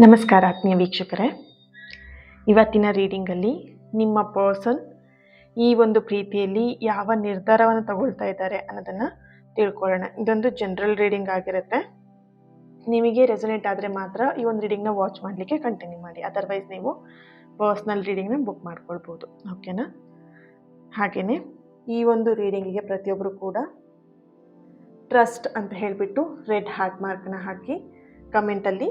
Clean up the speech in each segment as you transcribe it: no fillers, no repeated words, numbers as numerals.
ನಮಸ್ಕಾರ ಆತ್ಮೀಯ ವೀಕ್ಷಕರೇ, ಇವತ್ತಿನ ರೀಡಿಂಗಲ್ಲಿ ನಿಮ್ಮ ಪರ್ಸನ್ ಈ ಒಂದು ಪ್ರೀತಿಯಲ್ಲಿ ಯಾವ ನಿರ್ಧಾರವನ್ನು ತಗೊಳ್ತಾ ಇದ್ದಾರೆ ಅನ್ನೋದನ್ನು ತಿಳ್ಕೊಳ್ಳೋಣ. ಇದೊಂದು ಜನರಲ್ ರೀಡಿಂಗ್ ಆಗಿರುತ್ತೆ. ನಿಮಗೆ ರೆಸೊನೇಟ್ ಆದರೆ ಮಾತ್ರ ಈ ಒಂದು ರೀಡಿಂಗ್ನ ವಾಚ್ ಮಾಡಲಿಕ್ಕೆ ಕಂಟಿನ್ಯೂ ಮಾಡಿ, ಅದರ್ವೈಸ್ ನೀವು ಪರ್ಸ್ನಲ್ ರೀಡಿಂಗ್ನ ಬುಕ್ ಮಾಡ್ಕೊಳ್ಬೋದು. ಓಕೆನಾ? ಹಾಗೆಯೇ ಈ ಒಂದು ರೀಡಿಂಗಿಗೆ ಪ್ರತಿಯೊಬ್ಬರು ಕೂಡ ಟ್ರಸ್ಟ್ ಅಂತ ಹೇಳಿಬಿಟ್ಟು ರೆಡ್ ಹಾರ್ಟ್ ಮಾರ್ಕ್ನ ಹಾಕಿ ಕಮೆಂಟಲ್ಲಿ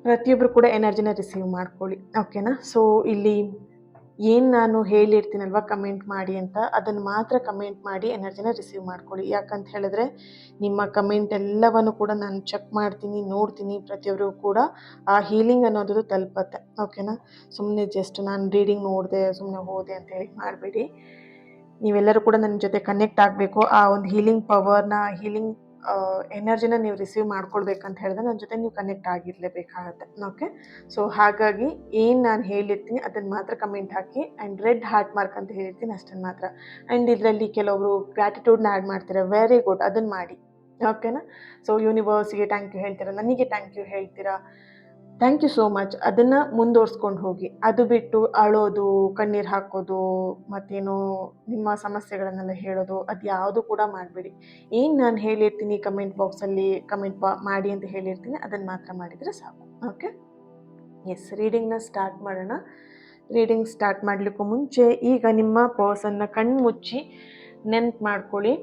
ಪ್ರತಿಯೊಬ್ಬರು ಕೂಡ ಎನರ್ಜಿನ ರಿಸೀವ್ ಮಾಡ್ಕೊಳ್ಳಿ. ಓಕೆನಾ? ಸೊ ಇಲ್ಲಿ ಏನು ನಾನು ಹೇಳಿರ್ತೀನಲ್ವ ಕಮೆಂಟ್ ಮಾಡಿ ಅಂತ, ಅದನ್ನು ಮಾತ್ರ ಕಮೆಂಟ್ ಮಾಡಿ ಎನರ್ಜಿನ ರಿಸೀವ್ ಮಾಡ್ಕೊಳ್ಳಿ. ಯಾಕಂತ ಹೇಳಿದ್ರೆ ನಿಮ್ಮ ಕಮೆಂಟ್ ಎಲ್ಲವನ್ನು ಕೂಡ ನಾನು ಚೆಕ್ ಮಾಡ್ತೀನಿ, ನೋಡ್ತೀನಿ. ಪ್ರತಿಯೊಬ್ಬರಿಗೂ ಕೂಡ ಆ ಹೀಲಿಂಗ್ ಅನ್ನೋದು ತಲುಪತ್ತೆ. ಓಕೆನಾ? ಸುಮ್ಮನೆ ಜಸ್ಟ್ ನಾನು ರೀಡಿಂಗ್ ನೋಡಿದೆ ಸುಮ್ಮನೆ ಹೋದೆ ಅಂತ ಹೇಳಿ ಮಾಡಬೇಡಿ. ನೀವೆಲ್ಲರೂ ಕೂಡ ನನ್ನ ಜೊತೆ ಕನೆಕ್ಟ್ ಆಗಬೇಕು. ಆ ಒಂದು ಹೀಲಿಂಗ್ ಪವರ್ನ, ಹೀಲಿಂಗ್ ಎನರ್ಜಿನ ನೀವು ರಿಸೀವ್ ಮಾಡ್ಕೊಳ್ಬೇಕಂತ ಹೇಳಿದ್ರೆ ನನ್ನ ಜೊತೆ ನೀವು ಕನೆಕ್ಟ್ ಆಗಿರಲೇಬೇಕಾಗತ್ತೆ. ಓಕೆ? ಸೊ ಹಾಗಾಗಿ ಏನು ನಾನು ಹೇಳಿರ್ತೀನಿ ಅದನ್ನು ಮಾತ್ರ comment hockey. And red heart mark ಅಂತ ಹೇಳಿರ್ತೀನಿ ಅಷ್ಟನ್ನು ಮಾತ್ರ. ಆ್ಯಂಡ್ ಇದರಲ್ಲಿ ಕೆಲವರು ಗ್ರ್ಯಾಟಿಟ್ಯೂಡ್ನ ಆ್ಯಡ್ ಮಾಡ್ತೀರಾ, ವೆರಿ ಗುಡ್, ಅದನ್ನು ಮಾಡಿ. ಓಕೆನಾ? ಸೊ ಯೂನಿವರ್ಸ್ಗೆ ಥ್ಯಾಂಕ್ ಯು ಹೇಳ್ತೀರಾ, ನನಗೆ ಥ್ಯಾಂಕ್ ಯು ಹೇಳ್ತೀರಾ, ಥ್ಯಾಂಕ್ ಯು ಸೋ ಮಚ್. ಅದನ್ನು ಮುಂದುವರ್ಸ್ಕೊಂಡು ಹೋಗಿ. ಅದು ಬಿಟ್ಟು ಅಳೋದು, ಕಣ್ಣೀರು ಹಾಕೋದು, ಮತ್ತೇನೋ ನಿಮ್ಮ ಸಮಸ್ಯೆಗಳನ್ನೆಲ್ಲ ಹೇಳೋದು, ಅದು ಯಾವುದು ಕೂಡ ಮಾಡಬೇಡಿ. ಏನು ನಾನು ಹೇಳಿರ್ತೀನಿ ಕಮೆಂಟ್ ಬಾಕ್ಸಲ್ಲಿ ಕಮೆಂಟ್ ಮಾಡಿ ಅಂತ ಹೇಳಿರ್ತೀನಿ ಅದನ್ನು ಮಾತ್ರ ಮಾಡಿದರೆ ಸಾಕು. ಓಕೆ? ಎಸ್, ರೀಡಿಂಗ್ನ ಸ್ಟಾರ್ಟ್ ಮಾಡೋಣ. ರೀಡಿಂಗ್ ಸ್ಟಾರ್ಟ್ ಮಾಡಲಿಕ್ಕೂ ಮುಂಚೆ ಈಗ ನಿಮ್ಮ ಪರ್ಸನ್ನ ಕಣ್ಣು ಮುಚ್ಚಿ ನೆನ್ಪು ಮಾಡ್ಕೊಳ್ಳಿ.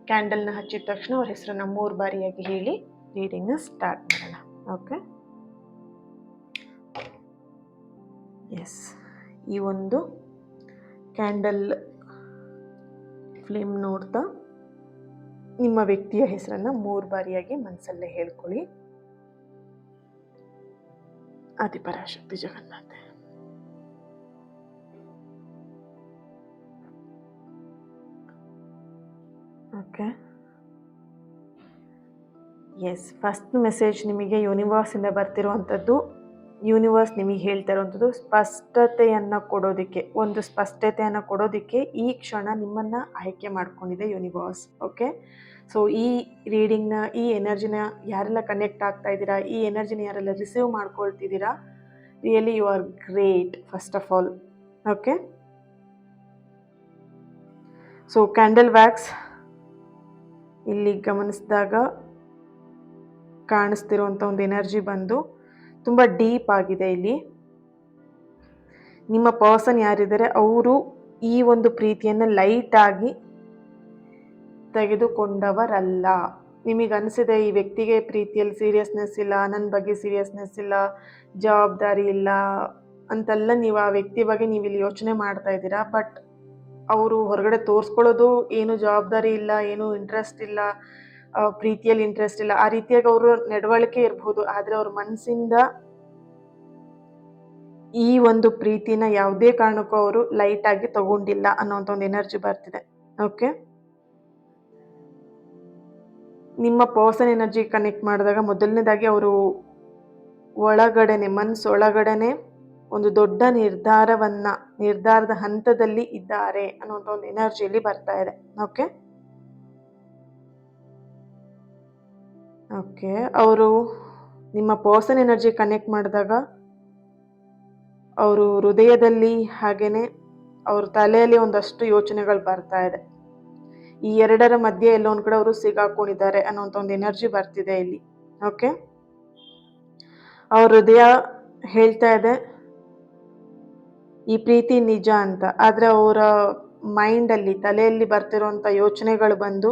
ಕ್ಯಾಂಡಲ್ನ ಹಚ್ಚಿದ ತಕ್ಷಣ ಅವ್ರ ಹೆಸರನ್ನ 3 ಬಾರಿಯಾಗಿ ಹೇಳಿ ರೀಡಿಂಗ್ನ ಸ್ಟಾರ್ಟ್ ಮಾಡೋಣ. ಓಕೆ? ಎಸ್, ಈ ಒಂದು ಕ್ಯಾಂಡಲ್ ಫ್ಲೇಮ್ ನೋಡ್ತಾ ನಿಮ್ಮ ವ್ಯಕ್ತಿಯ ಹೆಸರನ್ನು 3 ಬಾರಿಯಾಗಿ ಮನಸ್ಸಲ್ಲೇ ಹೇಳ್ಕೊಳ್ಳಿ. ಆದಿಪರಾಶಕ್ತಿ ಜಗನ್ಮಾತೆ, ಓಕೆ. ಎಸ್, ಫಸ್ಟ್ ಮೆಸೇಜ್ ನಿಮಗೆ ಯೂನಿವರ್ಸಿಂದ ಬರ್ತಿರುವಂಥದ್ದು. ಯೂನಿವರ್ಸ್ ನಿಮಗೆ ಹೇಳ್ತಾ ಇರುವಂಥದ್ದು ಒಂದು ಸ್ಪಷ್ಟತೆಯನ್ನು ಕೊಡೋದಕ್ಕೆ ಈ ಕ್ಷಣ ನಿಮ್ಮನ್ನು ಆಯ್ಕೆ ಮಾಡ್ಕೊಂಡಿದೆ ಯೂನಿವರ್ಸ್. ಓಕೆ? ಸೊ ಈ ರೀಡಿಂಗ್ನ, ಈ ಎನರ್ಜಿನ ಯಾರೆಲ್ಲ ಕನೆಕ್ಟ್ ಆಗ್ತಾ ಇದ್ದೀರಾ, ಈ ಎನರ್ಜಿನ ಯಾರೆಲ್ಲ ರಿಸೀವ್ ಮಾಡ್ಕೊಳ್ತಿದ್ದೀರಾ, really you are great first of all. Okay? So candle wax ಇಲ್ಲಿ ಗಮನಿಸಿದಾಗ ಕಾಣಿಸ್ತಿರುವಂಥ ಒಂದು ಎನರ್ಜಿ ಬಂದು ತುಂಬ ಡೀಪ್ ಆಗಿದೆ. ಇಲ್ಲಿ ನಿಮ್ಮ ಪರ್ಸನ್ ಯಾರಿದ್ದಾರೆ ಅವರು ಈ ಒಂದು ಪ್ರೀತಿಯನ್ನು ಲೈಟಾಗಿ ತೆಗೆದುಕೊಂಡವರಲ್ಲ. ನಿಮಗೆ ಅನಿಸಿದೆ ಈ ವ್ಯಕ್ತಿಗೆ ಪ್ರೀತಿಯಲ್ಲಿ ಸೀರಿಯಸ್ನೆಸ್ ಇಲ್ಲ, ನನ್ನ ಬಗ್ಗೆ ಸೀರಿಯಸ್ನೆಸ್ ಇಲ್ಲ, ಜವಾಬ್ದಾರಿ ಇಲ್ಲ ಅಂತೆಲ್ಲ ನೀವು ಆ ವ್ಯಕ್ತಿ ಬಗ್ಗೆ ನೀವು ಇಲ್ಲಿ ಯೋಚನೆ ಮಾಡ್ತಾ ಇದ್ದೀರಾ. ಬಟ್ ಅವರು ಹೊರಗಡೆ ತೋರಿಸ್ಕೊಳ್ಳೋದು ಏನು ಜವಾಬ್ದಾರಿ ಇಲ್ಲ, ಏನು ಇಂಟ್ರೆಸ್ಟ್ ಇಲ್ಲ, ಪ್ರೀತಿಯಲ್ಲಿ ಇಂಟ್ರೆಸ್ಟ್ ಇಲ್ಲ, ಆ ರೀತಿಯಾಗಿ ಅವರು ನಡವಳಿಕೆ ಇರ್ಬೋದು. ಆದರೆ ಅವ್ರ ಮನಸ್ಸಿಂದ ಈ ಒಂದು ಪ್ರೀತಿನ ಯಾವುದೇ ಕಾರಣಕ್ಕೂ ಅವರು ಲೈಟಾಗಿ ತಗೊಂಡಿಲ್ಲ ಅನ್ನೋಂಥ ಒಂದು ಎನರ್ಜಿ ಬರ್ತಿದೆ. ಓಕೆ? ನಿಮ್ಮ ಪರ್ಸನ್ ಎನರ್ಜಿ ಕನೆಕ್ಟ್ ಮಾಡಿದಾಗ ಮೊದಲನೇದಾಗಿ ಅವರು ಮನಸ್ಸೊಳಗಡೆನೆ ಒಂದು ದೊಡ್ಡ ನಿರ್ಧಾರದ ಹಂತದಲ್ಲಿ ಇದ್ದಾರೆ ಅನ್ನೋಂಥ ಒಂದು ಎನರ್ಜಿಯಲ್ಲಿ ಬರ್ತಾ ಇದೆ. ಓಕೆ? ಓಕೆ, ಅವರು ನಿಮ್ಮ ಪರ್ಸನ್ ಎನರ್ಜಿ ಕನೆಕ್ಟ್ ಮಾಡಿದಾಗ ಅವರು ಹೃದಯದಲ್ಲಿ ಹಾಗೇನೆ ಅವ್ರ ತಲೆಯಲ್ಲಿ ಒಂದಷ್ಟು ಯೋಚನೆಗಳು ಬರ್ತಾ ಇದೆ. ಈ ಎರಡರ ಮಧ್ಯೆ ಎಲ್ಲೋ ಒಂದು ಕಡೆ ಅವರು ಸಿಗಾಕೊಂಡಿದ್ದಾರೆ ಅನ್ನೋಂಥ ಒಂದು ಎನರ್ಜಿ ಬರ್ತಿದೆ ಇಲ್ಲಿ. ಓಕೆ? ಅವ್ರ ಹೃದಯ ಹೇಳ್ತಾ ಇದೆ ಈ ಪ್ರೀತಿ ನಿಜ ಅಂತ. ಆದರೆ ಅವರ ಮೈಂಡಲ್ಲಿ, ತಲೆಯಲ್ಲಿ ಬರ್ತಿರೋಂಥ ಯೋಚನೆಗಳು ಬಂದು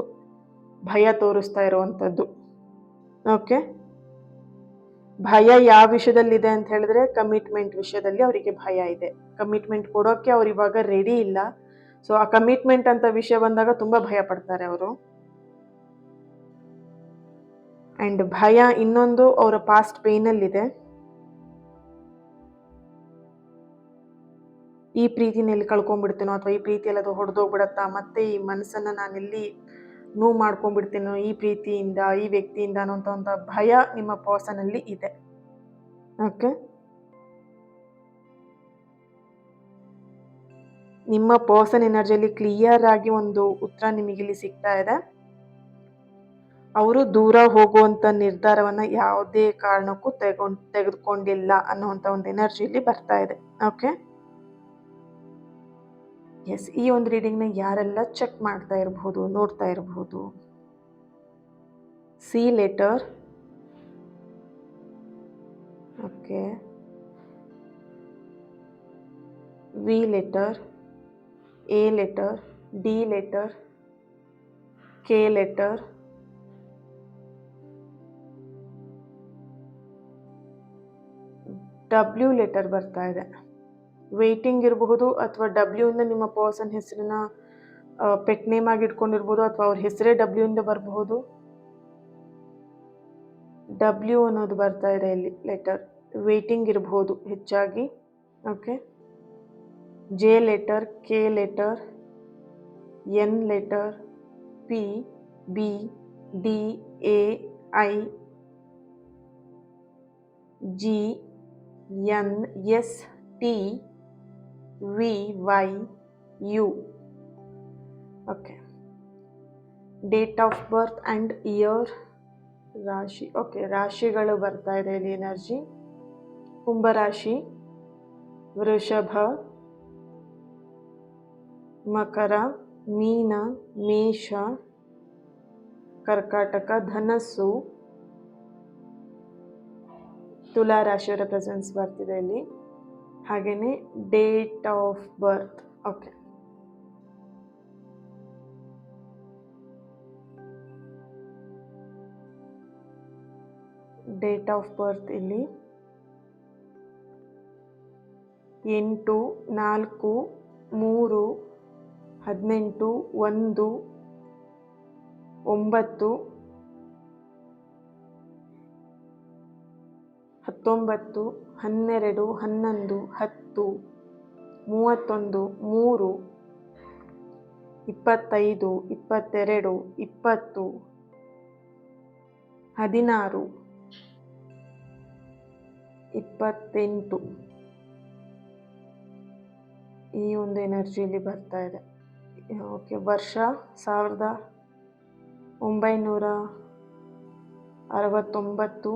ಭಯ ತೋರಿಸ್ತಾ ಇರುವಂಥದ್ದು. ಓಕೆ? ಭಯ ಯಾವ ವಿಷಯದಲ್ಲಿದೆ ಅಂತ ಹೇಳಿದ್ರೆ ಕಮಿಟ್ಮೆಂಟ್ ವಿಷಯದಲ್ಲಿ ಅವರಿಗೆ ಭಯ ಇದೆ. ಕಮಿಟ್ಮೆಂಟ್ ಕೊಡೋಕ್ಕೆ ಅವ್ರು ಇವಾಗ ರೆಡಿ ಇಲ್ಲ. ಸೊ ಆ ಕಮಿಟ್ಮೆಂಟ್ ಅಂತ ವಿಷಯ ಬಂದಾಗ ತುಂಬ ಭಯ ಪಡ್ತಾರೆ ಅವರು. ಆ್ಯಂಡ್ ಭಯ ಇನ್ನೊಂದು ಅವರ ಪಾಸ್ಟ್ ಪೇನಲ್ಲಿದೆ. ಈ ಪ್ರೀತಿನ ಎಲ್ಲಿ ಕಳ್ಕೊಂಡ್ಬಿಡ್ತೀನೋ, ಅಥವಾ ಈ ಪ್ರೀತಿಯಲ್ಲಿ ಅದು ಹೊಡೆದೋಗ್ಬಿಡತ್ತಾ, ಮತ್ತೆ ಈ ಮನಸ್ಸನ್ನು ನಾನೆಲ್ಲಿ ನೋವು ಮಾಡ್ಕೊಂಡ್ಬಿಡ್ತೀನೋ ಈ ಪ್ರೀತಿಯಿಂದ, ಈ ವ್ಯಕ್ತಿಯಿಂದ ಅನ್ನೋಂಥ ಒಂದು ಭಯ ನಿಮ್ಮ ಪರ್ಸನಲ್ಲಿ ಇದೆ. ಓಕೆ? ನಿಮ್ಮ ಪರ್ಸನ್ ಎನರ್ಜಿಯಲ್ಲಿ ಕ್ಲಿಯರ್ ಆಗಿ ಒಂದು ಉತ್ತರ ನಿಮಗಿಲ್ಲಿ ಸಿಗ್ತಾ ಇದೆ. ಅವರು ದೂರ ಹೋಗುವಂಥ ನಿರ್ಧಾರವನ್ನು ಯಾವುದೇ ಕಾರಣಕ್ಕೂ ತೆಗೆದುಕೊಂಡಿಲ್ಲ ಅನ್ನುವಂಥ ಒಂದು ಎನರ್ಜಿ ಇಲ್ಲಿ ಬರ್ತಾ ಇದೆ. ಓಕೆ, ಎಸ್, ಈ ಒಂದು ರೀಡಿಂಗ್ನ ಯಾರೆಲ್ಲ ಚೆಕ್ ಮಾಡ್ತಾ ಇರಬಹುದು, ನೋಡ್ತಾ ಇರಬಹುದು. C letter, okay, V letter, A letter, D letter, K letter, W letter ಬರ್ತಾ ಇದೆ. ವೇಟಿಂಗ್ ಇರಬಹುದು ಅಥವಾ ಡಬ್ಲ್ಯೂ ಇಂದ ನಿಮ್ಮ ಪರ್ಸನ್ ಹೆಸರನ್ನ ಪೆಟ್ ನೇಮ್ ಆಗಿ ಇಟ್ಕೊಂಡಿರ್ಬೋದು ಅಥವಾ ಅವ್ರ ಹೆಸರೇ ಡಬ್ಲ್ಯೂ ಇಂದ ಬರಬಹುದು. ಡಬ್ಲ್ಯೂ ಅನ್ನೋದು ಬರ್ತಾ ಇದೆ ಇಲ್ಲಿ ಲೆಟರ್. ವೇಟಿಂಗ್ ಇರಬಹುದು ಹೆಚ್ಚಾಗಿ. Okay, J letter, K letter, N letter, P, B, D, A, I, G, N, S, T, V, Y, U. Okay, date of birth and year, ರಾಶಿ. ಓಕೆ, ರಾಶಿಗಳು ಬರ್ತಾ ಇದೆ ಇಲ್ಲಿ ಎನರ್ಜಿ. ಕುಂಭರಾಶಿ, ವೃಷಭ, ಮಕರ, ಮೀನ, ಮೇಷ, ಕರ್ಕಾಟಕ, ಧನಸ್ಸು, ತುಲಾ ರಾಶಿಯವರ ಪ್ರೆಸೆನ್ಸ್ ಬರ್ತಿದೆ ಇಲ್ಲಿ. ಹಾಗೆಯೇ date of birth. Okay, date of ಬರ್ತ್ ಇಲ್ಲಿ 8 ಈ ಒಂದು ಎನರ್ಜಿಯಲ್ಲಿ ಬರ್ತಾ ಇದೆ. ಓಕೆ, ವರ್ಷ 1969, 1971,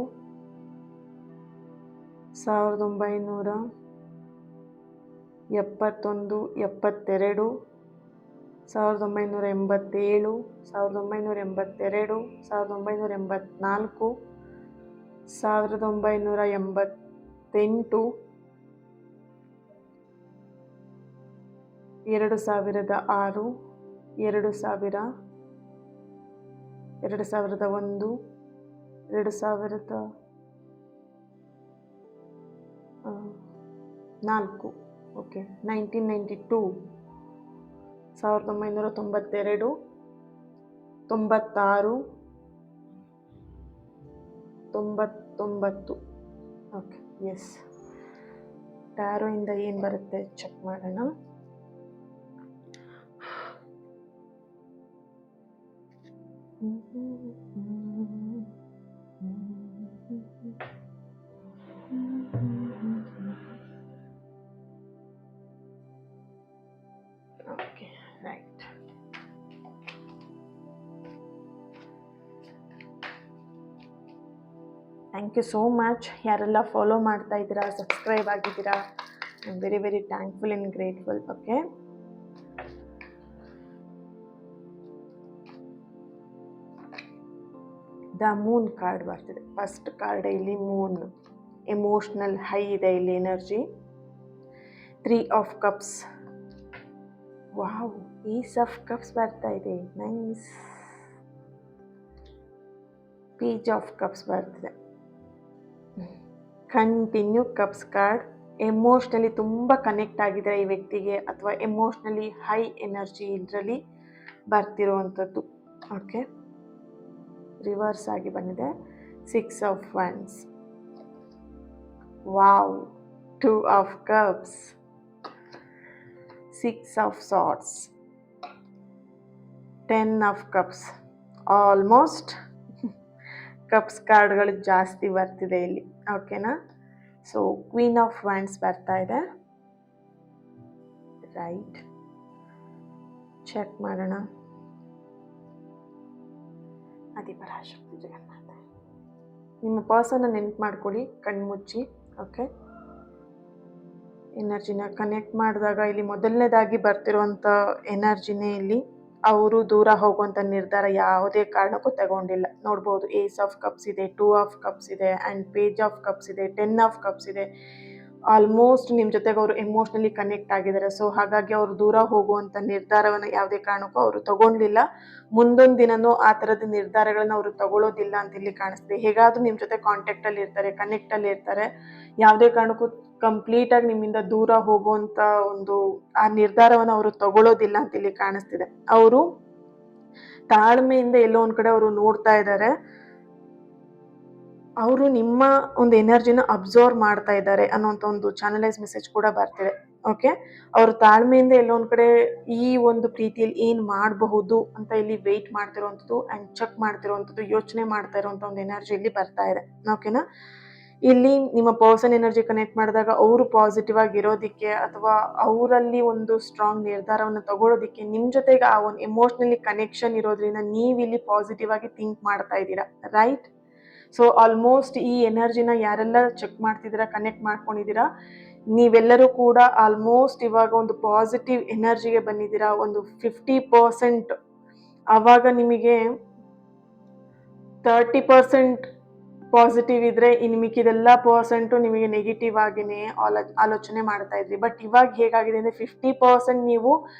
72, 1987, 1982, 1984, 1988, 2006, 2000, 2001, 2004. ಓಕೆ, 1992, 1992, 96, 99. Okay, S. ಟ್ಯಾರೋ ಇಂದ ಏನು ಬರುತ್ತೆ ಚೆಕ್ ಮಾಡೋಣ. Okay, right. Thank you so much. ಯಾರೆಲ್ಲ ಫಾಲೋ ಮಾಡ್ತಾ ಇದ್ದೀರಾ, ಸಬ್ಸ್ಕ್ರೈಬ್ ಆಗಿದ್ದೀರಾ, I am very very thankful and grateful. Okay, the moon card ಬರ್ತಿದೆ. ಫಸ್ಟ್ ಕಾರ್ಡ್ ಇಲ್ಲಿ ಮೂನ್, ಎಮೋಷ್ನಲ್ ಹೈ ಇದೆ ಇಲ್ಲಿ energy. 3 of cups. Wow, ace of cups ಬರ್ತಾ ಇದೆ, ನೈಸ್. ಪೇಜ್ ಆಫ್ ಕಪ್ಸ್ ಬರ್ತಿದೆ. Continue cups card. ಎಮೋಷ್ನಲಿ ತುಂಬ connect ಆಗಿದ್ದಾರೆ ಈ ವ್ಯಕ್ತಿಗೆ, ಅಥವಾ ಎಮೋಷ್ನಲಿ ಹೈ ಎನರ್ಜಿ ಇದರಲ್ಲಿ ಬರ್ತಿರುವಂಥದ್ದು. ಓಕೆ, ರಿವರ್ಸ್ ಆಗಿ ಬಂದಿದೆ. 6 of wands. Wow, 2 of cups, 6 of swords, 10 of cups. Almost cups ಕಾರ್ಡ್ಗಳು ಜಾಸ್ತಿ ಬರ್ತಿದೆ ಇಲ್ಲಿ. ಓಕೆನಾ? ಸೊ ಕ್ವೀನ್ ಆಫ್ wands ಬರ್ತಾ ಇದೆ. ರೈಟ್, ಚೆಕ್ ಮಾಡೋಣ. ಅಧಿಪರಾಶಕ್ತಿ ಜಗನ್ಮಾತೆ. ನಿಮ್ಮ ಪರ್ಸನ್ನ ನೆನ್ಪು ಮಾಡ್ಕೊಳ್ಳಿ, ಕಣ್ಮುಚ್ಚಿ. ಓಕೆ, ಎನರ್ಜಿನ ಕನೆಕ್ಟ್ ಮಾಡಿದಾಗ ಇಲ್ಲಿ ಮೊದಲನೇದಾಗಿ ಬರ್ತಿರುವಂಥ ಎನರ್ಜಿನೇ ಇಲ್ಲಿ ಅವರು ದೂರ ಹೋಗುವಂಥ ನಿರ್ಧಾರ ಯಾವುದೇ ಕಾರಣಕ್ಕೂ ತಗೊಂಡಿಲ್ಲ. ನೋಡ್ಬೋದು, ಏಸ್ ಆಫ್ ಕಪ್ಸ್ ಇದೆ, 2 ಆಫ್ ಕಪ್ಸ್ ಇದೆ, ಆ್ಯಂಡ್ ಪೇಜ್ ಆಫ್ ಕಪ್ಸ್ ಇದೆ, 10 ಆಫ್ ಕಪ್ಸ್ ಇದೆ. ಆಲ್ಮೋಸ್ಟ್ ನಿಮ್ಮ ಜೊತೆಗೆ ಅವರು ಎಮೋಷ್ನಲಿ ಕನೆಕ್ಟ್ ಆಗಿದ್ದಾರೆ. ಸೊ ಹಾಗಾಗಿ ಅವರು ದೂರ ಹೋಗುವಂಥ ನಿರ್ಧಾರವನ್ನು ಯಾವುದೇ ಕಾರಣಕ್ಕೂ ಅವರು ತಗೊಂಡಿಲ್ಲ. ಮುಂದೊಂದು ದಿನನೂ ಆ ಥರದ ನಿರ್ಧಾರಗಳನ್ನ ಅವರು ತಗೊಳ್ಳೋದಿಲ್ಲ ಅಂತ ಇಲ್ಲಿ ಕಾಣಿಸ್ತಿದೆ. ಹೇಗಾದರೂ ನಿಮ್ಮ ಜೊತೆ ಕಾಂಟ್ಯಾಕ್ಟಲ್ಲಿ ಇರ್ತಾರೆ, ಕನೆಕ್ಟಲ್ಲಿ ಇರ್ತಾರೆ. ಯಾವುದೇ ಕಾರಣಕ್ಕೂ ಕಂಪ್ಲೀಟಾಗಿ ನಿಮ್ಮಿಂದ ದೂರ ಹೋಗುವಂಥ ಒಂದು ಆ ನಿರ್ಧಾರವನ್ನು ಅವರು ತಗೊಳ್ಳೋದಿಲ್ಲ ಅಂತ ಇಲ್ಲಿ ಕಾಣಿಸ್ತಿದೆ. ಅವರು ತಾಳ್ಮೆಯಿಂದ ಎಲ್ಲೋ ಒಂದು ಕಡೆ ಅವರು ನೋಡ್ತಾ ಇದ್ದಾರೆ. ಅವರು ನಿಮ್ಮ ಒಂದು ಎನರ್ಜಿನ ಅಬ್ಸರ್ವ್ ಮಾಡ್ತಾ ಇದ್ದಾರೆ ಅನ್ನೋಂಥ ಒಂದು ಚಾನಲೈಸ್ ಮೆಸೇಜ್ ಕೂಡ ಬರ್ತಿದೆ. ಓಕೆ, ಅವರು ತಾಳ್ಮೆಯಿಂದ ಎಲ್ಲೋ ಒಂದು ಕಡೆ ಈ ಒಂದು ಪ್ರೀತಿಯಲ್ಲಿ ಏನು ಮಾಡಬಹುದು ಅಂತ ಇಲ್ಲಿ ವೆಯ್ಟ್ ಮಾಡ್ತಿರೋವಂಥದ್ದು ಆ್ಯಂಡ್ ಚೆಕ್ ಮಾಡ್ತಿರೋವಂಥದ್ದು, ಯೋಚನೆ ಮಾಡ್ತಾ ಇರೋವಂಥ ಒಂದು ಎನರ್ಜಿ ಇಲ್ಲಿ ಬರ್ತಾ ಇದೆ. ಓಕೆನಾ, ಇಲ್ಲಿ ನಿಮ್ಮ ಪರ್ಸನ್ ಎನರ್ಜಿ ಕನೆಕ್ಟ್ ಮಾಡಿದಾಗ ಅವರು ಪಾಸಿಟಿವ್ ಆಗಿರೋದಕ್ಕೆ ಅಥವಾ ಅವರಲ್ಲಿ ಒಂದು ಸ್ಟ್ರಾಂಗ್ ನಿರ್ಧಾರವನ್ನು ತಗೊಳ್ಳೋದಕ್ಕೆ ನಿಮ್ಮ ಜೊತೆಗೆ ಆ ಒಂದು ಎಮೋಷ್ನಲಿ ಕನೆಕ್ಷನ್ ಇರೋದ್ರಿಂದ ನೀವಿಲ್ಲಿ ಪಾಸಿಟಿವ್ ಆಗಿ ಥಿಂಕ್ ಮಾಡ್ತಾ ಇದ್ದೀರಾ, ರೈಟ್? ಸೊ ಆಲ್ಮೋಸ್ಟ್ ಈ ಎನರ್ಜಿನ ಯಾರೆಲ್ಲ ಚೆಕ್ ಮಾಡ್ತಿದ್ದೀರಾ, ಕನೆಕ್ಟ್ ಮಾಡ್ಕೊಂಡಿದ್ದೀರಾ, ನೀವೆಲ್ಲರೂ ಕೂಡ ಆಲ್ಮೋಸ್ಟ್ ಇವಾಗ ಒಂದು ಪಾಸಿಟಿವ್ ಎನರ್ಜಿಗೆ ಬಂದಿದ್ದೀರಾ. ಒಂದು 50%, ಆವಾಗ ನಿಮಗೆ 30% ಪಾಸಿಟಿವ್ ಇದ್ರೆ ಇನ್ನು ಮಿಕ್ಕಿದೆಲ್ಲ ಪರ್ಸೆಂಟು ನಿಮಗೆ ನೆಗೆಟಿವ್ ಆಗಿನೇ ಆಲೋಚನೆ ಮಾಡ್ತಾ ಇದ್ರಿ. ಬಟ್ ಇವಾಗ ಹೇಗಾಗಿದೆ ಅಂದರೆ 50% ನೀವು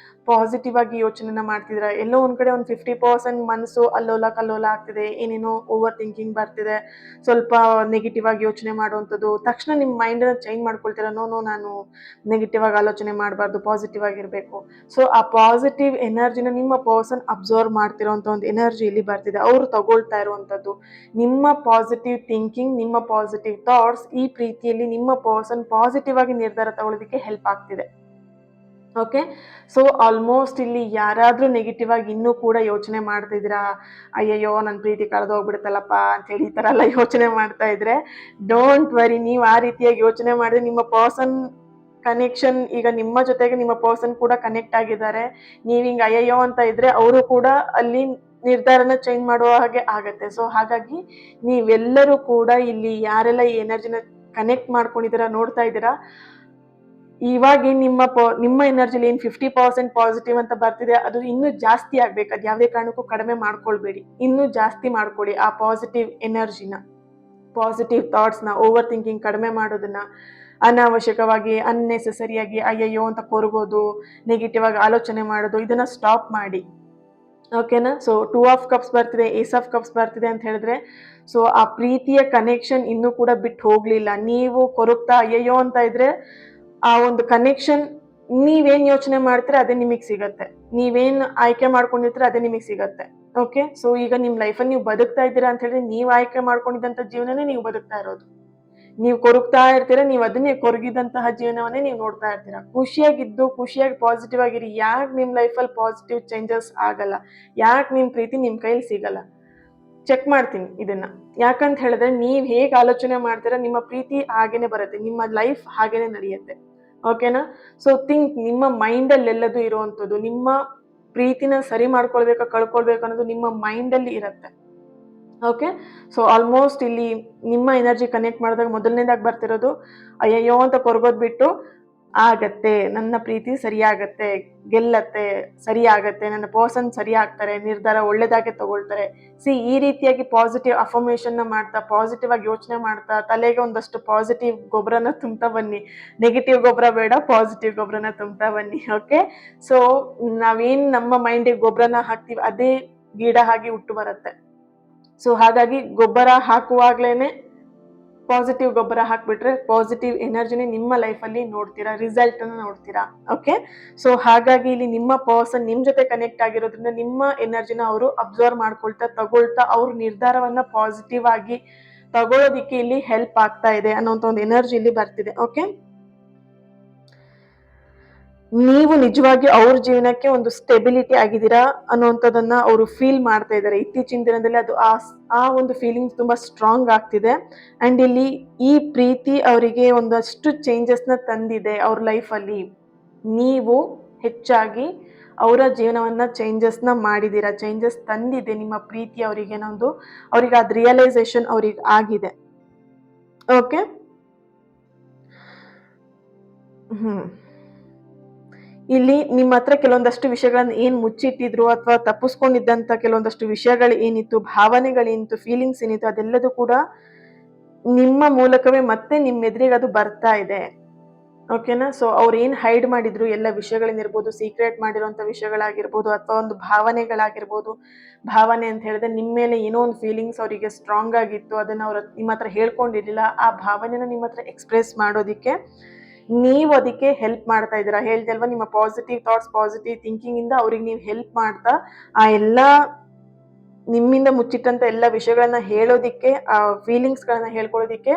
ಪಾಸಿಟಿವ್ ಆಗಿ ಯೋಚನೆನ ಮಾಡ್ತಿದ್ದೀರಾ. ಎಲ್ಲೋ ಒಂದು ಕಡೆ ಒಂದು 50% ಮನಸ್ಸು ಅಲ್ಲೋಲ ಕಲ್ಲೋಲ ಆಗ್ತಿದೆ, ಏನೇನೋ ಓವರ್ ಥಿಂಕಿಂಗ್ ಬರ್ತಿದೆ, ಸ್ವಲ್ಪ ನೆಗೆಟಿವ್ ಆಗಿ ಯೋಚನೆ ಮಾಡುವಂಥದ್ದು. ತಕ್ಷಣ ನಿಮ್ಮ ಮೈಂಡನ್ನು ಚೇಂಜ್ ಮಾಡ್ಕೊಳ್ತೀರಾ, ನೋ ನಾನು ನೆಗೆಟಿವ್ ಆಗಿ ಆಲೋಚನೆ ಮಾಡಬಾರ್ದು, ಪಾಸಿಟಿವ್ ಆಗಿರಬೇಕು. ಸೊ ಆ ಪಾಸಿಟಿವ್ ಎನರ್ಜಿನ ನಿಮ್ಮ ಪರ್ಸನ್ ಅಬ್ಸರ್ವ್ ಮಾಡ್ತಿರೋಂಥ ಒಂದು ಎನರ್ಜಿ ಇಲ್ಲಿ ಬರ್ತಿದೆ. ಅವರು ತಗೊಳ್ತಾ ಇರುವಂಥದ್ದು ನಿಮ್ಮ ಪಾಸಿಟಿವ್ ಥಿಂಕಿಂಗ್, ನಿಮ್ಮ ಪಾಸಿಟಿವ್ ಥಾಟ್ಸ್ ಈ ಪ್ರೀತಿಯಲ್ಲಿ ನಿಮ್ಮ ಪರ್ಸನ್ ಪಾಸಿಟಿವ್ ಆಗಿ ನಿರ್ಧಾರ ತಗೊಳ್ಳೋದಕ್ಕೆ ಹೆಲ್ಪ್ ಆಗ್ತಿದೆ. ಓಕೆ, ಸೊ ಆಲ್ಮೋಸ್ಟ್ ಇಲ್ಲಿ ಯಾರಾದರೂ ನೆಗೆಟಿವ್ ಆಗಿ ಇನ್ನೂ ಕೂಡ ಯೋಚನೆ ಮಾಡ್ತಿದ್ದೀರಾ, ಅಯ್ಯಯ್ಯೋ ನನ್ನ ಪ್ರೀತಿ ಕಳೆದು ಹೋಗ್ಬಿಡುತ್ತಲ್ಲಪ್ಪ ಅಂತೇಳಿ ಈ ಥರ ಎಲ್ಲ ಯೋಚನೆ ಮಾಡ್ತಾ ಇದ್ರೆ ಡೋಂಟ್ ವರಿ. ನೀವು ಆ ರೀತಿಯಾಗಿ ಯೋಚನೆ ಮಾಡಿದ್ರೆ ನಿಮ್ಮ ಪರ್ಸನ್ ಕನೆಕ್ಷನ್ ಈಗ ನಿಮ್ಮ ಜೊತೆಗೆ ನಿಮ್ಮ ಪರ್ಸನ್ ಕೂಡ ಕನೆಕ್ಟ್ ಆಗಿದ್ದಾರೆ. ನೀವು ಹಿಂಗೆ ಅಯ್ಯಯ್ಯೋ ಅಂತ ಇದ್ರೆ ಅವರು ಕೂಡ ಅಲ್ಲಿ ನಿರ್ಧಾರನ ಚೇಂಜ್ ಮಾಡುವ ಹಾಗೆ ಆಗತ್ತೆ. ಸೊ ಹಾಗಾಗಿ ನೀವೆಲ್ಲರೂ ಕೂಡ ಇಲ್ಲಿ ಯಾರೆಲ್ಲ ಈ ಎನರ್ಜಿನ ಕನೆಕ್ಟ್ ಮಾಡ್ಕೊಂಡಿದ್ದೀರಾ, ನೋಡ್ತಾ ಇದ್ದೀರಾ, ಇವಾಗ ನಿಮ್ಮ ಎನರ್ಜಿಲಿ ಏನು 50% ಪಾಸಿಟಿವ್ ಅಂತ ಬರ್ತಿದೆ ಅದು ಇನ್ನೂ ಜಾಸ್ತಿ ಆಗ್ಬೇಕು. ಅದು ಯಾವುದೇ ಕಾರಣಕ್ಕೂ ಕಡಿಮೆ ಮಾಡ್ಕೊಳ್ಬೇಡಿ, ಇನ್ನೂ ಜಾಸ್ತಿ ಮಾಡ್ಕೊಳ್ಳಿ ಆ ಪಾಸಿಟಿವ್ ಎನರ್ಜಿನ, ಪಾಸಿಟಿವ್ ಥಾಟ್ಸ್ನ. ಓವರ್ ಥಿಂಕಿಂಗ್ ಕಡಿಮೆ ಮಾಡೋದನ್ನ, ಅನಾವಶ್ಯಕವಾಗಿ ಅನ್ನೆಸೆಸರಿಯಾಗಿ ಅಯ್ಯಯ್ಯೋ ಅಂತ ಕೊರಗೋದು, ನೆಗೆಟಿವ್ ಆಗಿ ಆಲೋಚನೆ ಮಾಡೋದು, ಇದನ್ನ ಸ್ಟಾಪ್ ಮಾಡಿ. ಓಕೆನಾ, ಸೊ 2 ಆಫ್ ಕಪ್ಸ್ ಬರ್ತಿದೆ, ಏಸ್ ಆಫ್ ಕಪ್ಸ್ ಬರ್ತಿದೆ ಅಂತ ಹೇಳಿದ್ರೆ ಸೊ ಆ ಪ್ರೀತಿಯ ಕನೆಕ್ಷನ್ ಇನ್ನೂ ಕೂಡ ಬಿಟ್ಟು ಹೋಗ್ಲಿಲ್ಲ. ನೀವು ಕೊರಗ್ತಾ ಅಯ್ಯಯ್ಯೋ ಅಂತ ಇದ್ರೆ ಆ ಒಂದು ಕನೆಕ್ಷನ್ ನೀವೇನ್ ಯೋಚನೆ ಮಾಡ್ತೀರಾ ಅದೇ ನಿಮಗೆ ಸಿಗತ್ತೆ, ನೀವೇನ್ ಆಯ್ಕೆ ಮಾಡ್ಕೊಂಡಿರ್ತೀರ ಅದೇ ನಿಮಗೆ ಸಿಗತ್ತೆ. ಓಕೆ, ಸೊ ಈಗ ನಿಮ್ಮ ಲೈಫಲ್ಲಿ ನೀವು ಬದುಕ್ತಾ ಇದ್ದೀರಾ ಅಂತ ಹೇಳಿದ್ರೆ ನೀವು ಆಯ್ಕೆ ಮಾಡ್ಕೊಂಡಿದ್ದಂಥ ಜೀವನನೇ ನೀವು ಬದುಕ್ತಾ ಇರೋದು. ನೀವು ಕೊರಗ್ತಾ ಇರ್ತೀರಾ, ನೀವು ಅದನ್ನೇ ಕೊರಗಿದಂತಹ ಜೀವನವನ್ನೇ ನೀವು ನೋಡ್ತಾ ಇರ್ತೀರಾ. ಖುಷಿಯಾಗಿದ್ದು ಖುಷಿಯಾಗಿ ಪಾಸಿಟಿವ್ ಆಗಿರಿ. ಯಾಕೆ ನಿಮ್ಮ ಲೈಫಲ್ಲಿ ಪಾಸಿಟಿವ್ ಚೇಂಜಸ್ ಆಗಲ್ಲ, ಯಾಕೆ ನಿಮ್ಮ ಪ್ರೀತಿ ನಿಮ್ಮ ಕೈಲಿ ಸಿಗಲ್ಲ? ಚೆಕ್ ಮಾಡ್ತೀನಿ ಇದನ್ನ. ಯಾಕಂತ ಹೇಳಿದ್ರೆ ನೀವು ಹೇಗೆ ಆಲೋಚನೆ ಮಾಡ್ತೀರಾ ನಿಮ್ಮ ಪ್ರೀತಿ ಹಾಗೇನೆ ಬರುತ್ತೆ, ನಿಮ್ಮ ಲೈಫ್ ಹಾಗೇನೆ ನಡೆಯುತ್ತೆ. ಓಕೆನಾ, ಸೊ ಥಿಂಕ್, ನಿಮ್ಮ ಮೈಂಡಲ್ಲಿ ಎಲ್ಲದು ಇರುವಂಥದ್ದು, ನಿಮ್ಮ ಪ್ರೀತಿನ ಸರಿ ಮಾಡ್ಕೊಳ್ಬೇಕಾ ಕಳ್ಕೊಳ್ಬೇಕು ಅನ್ನೋದು ನಿಮ್ಮ ಮೈಂಡಲ್ಲಿ ಇರುತ್ತೆ. ಓಕೆ, ಸೊ ಆಲ್ಮೋಸ್ಟ್ ಇಲ್ಲಿ ನಿಮ್ಮ ಎನರ್ಜಿ ಕನೆಕ್ಟ್ ಮಾಡಿದಾಗ ಮೊದಲನೇದಾಗಿ ಬರ್ತಿರೋದು ಅಯ್ಯಯ್ಯೋ ಅಂತ ಕೊರಗೋದು ಬಿಟ್ಟು ಆಗತ್ತೆ, ನನ್ನ ಪ್ರೀತಿ ಸರಿಯಾಗತ್ತೆ, ಗೆಲ್ಲತ್ತೆ, ಸರಿ ಆಗತ್ತೆ, ನನ್ನ ಪರ್ಸನ್ ಸರಿ ಆಗ್ತಾರೆ, ನಿರ್ಧಾರ ಒಳ್ಳೇದಾಗೆ ತಗೊಳ್ತಾರೆ. ಈ ರೀತಿಯಾಗಿ ಪಾಸಿಟಿವ್ ಅಫರ್ಮೇಷನ್ನ ಮಾಡ್ತಾ, ಪಾಸಿಟಿವ್ ಆಗಿ ಯೋಚನೆ ಮಾಡ್ತಾ, ತಲೆಗೆ ಒಂದಷ್ಟು ಪಾಸಿಟಿವ್ ಗೊಬ್ಬರನ ತುಂಬ್ತಾ ಬನ್ನಿ. ನೆಗೆಟಿವ್ ಗೊಬ್ಬರ ಬೇಡ, ಪಾಸಿಟಿವ್ ಗೊಬ್ಬರನ ತುಂಬ್ತಾ ಬನ್ನಿ. ಓಕೆ, ಸೊ ನಾವೇನು ನಮ್ಮ ಮೈಂಡಿಗೆ ಗೊಬ್ಬರನ ಹಾಕ್ತೀವಿ ಅದೇ ಗಿಡ ಆಗಿ ಹುಟ್ಟು ಬರುತ್ತೆ. ಸೊ ಹಾಗಾಗಿ ಗೊಬ್ಬರ ಹಾಕುವಾಗ್ಲೇನೆ ಪಾಸಿಟಿವ್ ಗೊಬ್ಬರ ಹಾಕ್ಬಿಟ್ರೆ ಪಾಸಿಟಿವ್ ಎನರ್ಜಿನೇ ನಿಮ್ಮ ಲೈಫಲ್ಲಿ ನೋಡ್ತೀರಾ, ರಿಸಲ್ಟ್ ಅನ್ನು ನೋಡ್ತೀರಾ. ಓಕೆ, ಸೊ ಹಾಗಾಗಿ ಇಲ್ಲಿ ನಿಮ್ಮ ಪರ್ಸನ್ ನಿಮ್ ಜೊತೆ ಕನೆಕ್ಟ್ ಆಗಿರೋದ್ರಿಂದ ನಿಮ್ಮ ಎನರ್ಜಿನ ಅವರು ಅಬ್ಸರ್ವ್ ಮಾಡ್ಕೊಳ್ತಾ ತಗೊಳ್ತಾ ಅವ್ರ ನಿರ್ಧಾರವನ್ನ ಪಾಸಿಟಿವ್ ಆಗಿ ತಗೊಳ್ಳೋದಿಕ್ಕೆ ಇಲ್ಲಿ ಹೆಲ್ಪ್ ಆಗ್ತಾ ಇದೆ ಅನ್ನೋಂಥ ಒಂದು ಎನರ್ಜಿ ಇಲ್ಲಿ ಬರ್ತಿದೆ. ಓಕೆ, ನೀವು ನಿಜವಾಗಿ ಅವ್ರ ಜೀವನಕ್ಕೆ ಒಂದು ಸ್ಟೆಬಿಲಿಟಿ ಆಗಿದ್ದೀರಾ ಅನ್ನೋಂಥದ್ದನ್ನ ಅವರು ಫೀಲ್ ಮಾಡ್ತಾ ಇದ್ದಾರೆ. ಇತ್ತೀಚಿನ ದಿನದಲ್ಲಿ ಅದು ಆ ಒಂದು ಫೀಲಿಂಗ್ಸ್ ತುಂಬಾ ಸ್ಟ್ರಾಂಗ್ ಆಗ್ತಿದೆ. ಅಂಡ್ ಇಲ್ಲಿ ಈ ಪ್ರೀತಿ ಅವರಿಗೆ ಒಂದಷ್ಟು ಚೇಂಜಸ್ನ ತಂದಿದೆ ಅವ್ರ ಲೈಫಲ್ಲಿ. ನೀವು ಹೆಚ್ಚಾಗಿ ಅವರ ಜೀವನವನ್ನ ಚೇಂಜಸ್ನ ಮಾಡಿದ್ದೀರಾ, ಚೇಂಜಸ್ ತಂದಿದೆ ನಿಮ್ಮ ಪ್ರೀತಿ ಅವರಿಗೆ ಅವ್ರಿಗೆ ಅದು ರಿಯಲೈಸೇಷನ್ ಅವ್ರಿಗೆ ಆಗಿದೆ. ಓಕೆ. ಇಲ್ಲಿ ನಿಮ್ಮ ಹತ್ರ ಕೆಲವೊಂದಷ್ಟು ವಿಷಯಗಳನ್ನ ಏನ್ ಮುಚ್ಚಿಟ್ಟಿದ್ರು ಅಥವಾ ತಪ್ಪಿಸ್ಕೊಂಡಿದ್ದಂತ ಕೆಲವೊಂದಷ್ಟು ವಿಷಯಗಳು ಏನಿತ್ತು, ಭಾವನೆಗಳೇನಿತ್ತು, ಫೀಲಿಂಗ್ಸ್ ಏನಿತ್ತು, ಅದೆಲ್ಲದೂ ಕೂಡ ನಿಮ್ಮ ಮೂಲಕವೇ ಮತ್ತೆ ನಿಮ್ಮ ಎದುರಿಗೆ ಅದು ಬರ್ತಾ ಇದೆ. ಓಕೆನಾ. ಸೊ ಅವ್ರು ಏನ್ ಹೈಡ್ ಮಾಡಿದ್ರು ಎಲ್ಲ ವಿಷಯಗಳೇನಿರ್ಬೋದು, ಸೀಕ್ರೆಟ್ ಮಾಡಿರುವಂತ ವಿಷಯಗಳಾಗಿರ್ಬೋದು, ಅಥವಾ ಒಂದು ಭಾವನೆಗಳಾಗಿರ್ಬೋದು. ಭಾವನೆ ಅಂತ ಹೇಳಿದ್ರೆ ನಿಮ್ಮ ಮೇಲೆ ಏನೋ ಒಂದು ಫೀಲಿಂಗ್ಸ್ ಅವರಿಗೆ ಸ್ಟ್ರಾಂಗ್ ಆಗಿತ್ತು, ಅದನ್ನ ಅವ್ರ ನಿಮ್ಮ ಹತ್ರ ಹೇಳ್ಕೊಂಡಿರ್ಲಿಲ್ಲ. ಆ ಭಾವನೆನ ನಿಮ್ಮ ಹತ್ರ ಎಕ್ಸ್ಪ್ರೆಸ್ ಮಾಡೋದಿಕ್ಕೆ ನೀವು ಅದಕ್ಕೆ ಹೆಲ್ಪ್ ಮಾಡ್ತಾ ಇದ್ದೀರಾ. ಹೇಳ್ದಲ್ವಾ, ನಿಮ್ಮ ಪಾಸಿಟಿವ್ ಥಾಟ್ಸ್, ಪಾಸಿಟಿವ್ ಥಿಂಕಿಂಗ್ ಇಂದ ಅವ್ರಿಗೆ ನೀವು ಹೆಲ್ಪ್ ಮಾಡ್ತಾ ಆ ಎಲ್ಲಾ ನಿಮ್ಮಿಂದ ಮುಚ್ಚಿಟ್ಟಂತ ಎಲ್ಲ ವಿಷಯಗಳನ್ನ ಹೇಳೋದಿಕ್ಕೆ, ಆ ಫೀಲಿಂಗ್ಸ್ ಗಳನ್ನ ಹೇಳ್ಕೊಳ್ಳೋದಿಕ್ಕೆ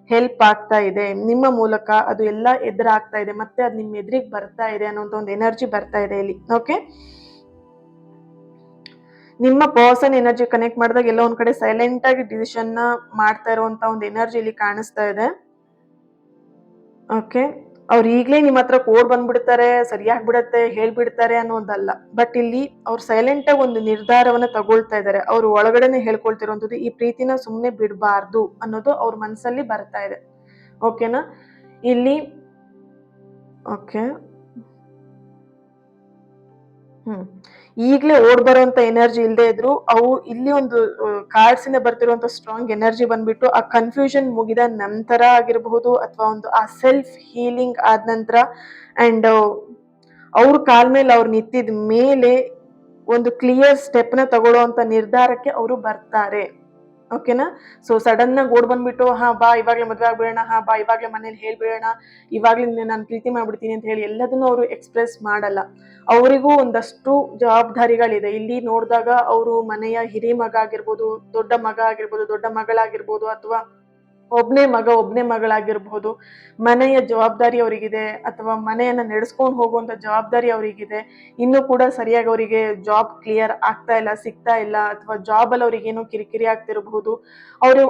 ಹೆಲ್ಪ್ ಆಗ್ತಾ ಇದೆ. ನಿಮ್ಮ ಮೂಲಕ ಅದು ಎಲ್ಲ ಎದುರಾಗ್ತಾ ಇದೆ, ಮತ್ತೆ ಅದು ನಿಮ್ಮ ಎದುರಿಗೆ ಬರ್ತಾ ಇದೆ ಅನ್ನೋಂಥ ಒಂದು ಎನರ್ಜಿ ಬರ್ತಾ ಇದೆ ಇಲ್ಲಿ. ಓಕೆ. ನಿಮ್ಮ ಪರ್ಸನ್ ಎನರ್ಜಿ ಕನೆಕ್ಟ್ ಮಾಡಿದಾಗ ಎಲ್ಲ ಒಂದ್ ಕಡೆ ಸೈಲೆಂಟ್ ಆಗಿ ಡಿಸಿಷನ್ ನ ಮಾಡ್ತಾ ಇರುವಂತ ಒಂದು ಎನರ್ಜಿ ಇಲ್ಲಿ ಕಾಣಿಸ್ತಾ ಇದೆ. ಓಕೆ. ಅವ್ರು ಈಗ್ಲೇ ನಿಮ್ಮ ಹತ್ರ ಕೋಡ್ ಬಂದ್ಬಿಡ್ತಾರೆ, ಸರಿಯಾಗ್ಬಿಡತ್ತೆ, ಹೇಳ್ಬಿಡ್ತಾರೆ ಅನ್ನೋದಲ್ಲ. ಬಟ್ ಇಲ್ಲಿ ಅವ್ರು ಸೈಲೆಂಟ್ ಆಗಿ ಒಂದು ನಿರ್ಧಾರವನ್ನ ತಗೊಳ್ತಾ ಇದ್ದಾರೆ. ಅವ್ರು ಒಳಗಡೆನೆ ಹೇಳ್ಕೊಳ್ತಿರುವಂತದ್ದು ಈ ಪ್ರೀತಿನ ಸುಮ್ನೆ ಬಿಡಬಾರ್ದು ಅನ್ನೋದು ಅವ್ರ ಮನಸ್ಸಲ್ಲಿ ಬರ್ತಾ ಇದೆ. ಓಕೆನಾ. ಇಲ್ಲಿ ಓಕೆ. ಈಗ್ಲೇ ಓಡ್ ಬರುವಂತ ಎನರ್ಜಿ ಇಲ್ಲದೆ ಇದ್ರು ಅವು ಇಲ್ಲಿ ಒಂದು ಕಾರ್ಡ್ಸ್ ಇಂದ ಬರ್ತಿರುವಂತ ಸ್ಟ್ರಾಂಗ್ ಎನರ್ಜಿ ಬಂದ್ಬಿಟ್ಟು ಆ ಕನ್ಫ್ಯೂಷನ್ ಮುಗಿದ ನಂತರ ಆಗಿರಬಹುದು, ಅಥವಾ ಒಂದು ಆ ಸೆಲ್ಫ್ ಹೀಲಿಂಗ್ ಆದ ನಂತರ, ಅಂಡ್ ಅವ್ರ ಕಾಲ್ ಮೇಲೆ ಅವ್ರು ನಿಂತಿದ ಮೇಲೆ ಒಂದು ಕ್ಲಿಯರ್ ಸ್ಟೆಪ್ ನ ತಗೊಳ್ಳುವಂತ ನಿರ್ಧಾರಕ್ಕೆ ಅವರು ಬರ್ತಾರೆ. ಓಕೆನಾ. ಸೊ ಸಡನ್ ಆಗಿ ಓಡ್ ಬಂದ್ಬಿಟ್ಟು ಹಾ ಬಾ ಇವಾಗ್ಲೇ ಮದ್ವೆ ಆಗ್ಬಿಡೋಣ, ಹಾ ಬಾ ಇವಾಗ್ಲೇ ಮನೇಲಿ ಹೇಳ್ಬಿಡೋಣ, ಇವಾಗ್ಲೇ ನಾನು ಪ್ರೀತಿ ಮಾಡ್ಬಿಡ್ತೀನಿ ಅಂತ ಹೇಳಿ ಎಲ್ಲದನ್ನು ಅವರು ಎಕ್ಸ್ಪ್ರೆಸ್ ಮಾಡಲ್ಲ. ಅವರಿಗೂ ಒಂದಷ್ಟು ಜವಾಬ್ದಾರಿಗಳಿದೆ. ಇಲ್ಲಿ ನೋಡಿದಾಗ ಅವರು ಮನೆಯ ಹಿರಿ ಮಗ ಆಗಿರ್ಬೋದು, ದೊಡ್ಡ ಮಗ ಆಗಿರ್ಬೋದು, ದೊಡ್ಡ ಮಗಳಾಗಿರ್ಬೋದು, ಅಥವಾ ಒಬ್ನೇ ಮಗ ಒಬ್ನೇ ಮಗಳಾಗಿರ್ಬಹುದು, ಮನೆಯ ಜವಾಬ್ದಾರಿ ಅವರಿಗಿದೆ, ಅಥವಾ ಮನೆಯನ್ನ ನಡೆಸ್ಕೊಂಡು ಹೋಗುವಂತ ಜವಾಬ್ದಾರಿ ಅವರಿಗಿದೆ. ಇನ್ನು ಕೂಡ ಸರಿಯಾಗಿ ಅವರಿಗೆ ಜಾಬ್ ಕ್ಲಿಯರ್ ಆಗ್ತಾ ಇಲ್ಲ, ಸಿಗ್ತಾ ಇಲ್ಲ, ಅಥವಾ ಜಾಬ್ ಅಲ್ಲಿ ಅವ್ರಿಗೆ ಏನೋ ಕಿರಿಕಿರಿ ಆಗ್ತಿರಬಹುದು.